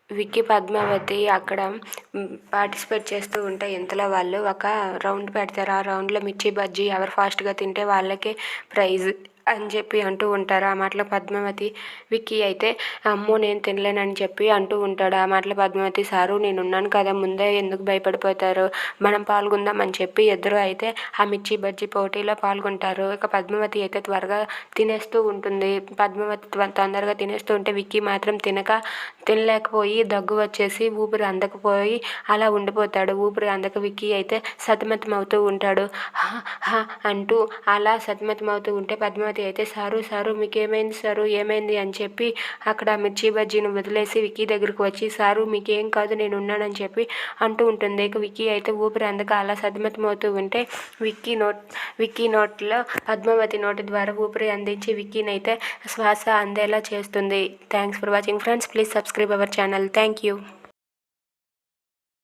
విక్కీ, పద్మావతి అక్కడ పార్టిసిపేట్ చేస్తూ ఉంటే ఇంతలో వాళ్ళు ఒక రౌండ్ పెడతారు. ఆ రౌండ్లో మిర్చి బజ్జీ ఎవరు ఫాస్ట్గా తింటే వాళ్ళకే ప్రైజ్ అని చెప్పి అంటూ ఉంటారు. ఆ మాటలో పద్మావతి, విక్కీ అయితే అమ్మో నేను తినలేనని చెప్పి అంటూ ఉంటాడు. ఆ మాటలో పద్మావతి, సారు నేనున్నాను కదా, ముందే ఎందుకు భయపడిపోతారు, మనం పాల్గొందామని చెప్పి ఇద్దరు అయితే ఆ మిర్చి బజ్జీ పోటీలో పాల్గొంటారు. ఇక పద్మావతి అయితే త్వరగా తినేస్తూ ఉంటుంది. పద్మావతి తొందరగా తినేస్తూ ఉంటే విక్కీ మాత్రం తినలేకపోయి దగ్గు వచ్చేసి ఊపిరి అందకపోయి అలా ఉండిపోతాడు. ఊపిరి అందక విక్కీ అయితే సతమతం అవుతూ ఉంటాడు. అంటూ అలా సతమతం అవుతూ ఉంటే పద్మావతి అయితే, సారు మీకేమైంది సారు, ఏమైంది అని చెప్పి అక్కడ మిర్చి బజ్జీని వదిలేసి విక్కీ దగ్గరకు వచ్చి, సారు మీకేం కాదు నేను ఉన్నానని చెప్పి అంటూ ఉంటుంది. ఇక విక్కీ అయితే ఊపిరి అందక అలా సతమతం అవుతూ ఉంటే విక్కీ నోట్లో పద్మావతి నోటి ద్వారా ఊపిరి అందించి విక్కీనైతే శ్వాస అందేలా చేస్తుంది. Thanks for watching friends. Please subscribe our channel. Thank you.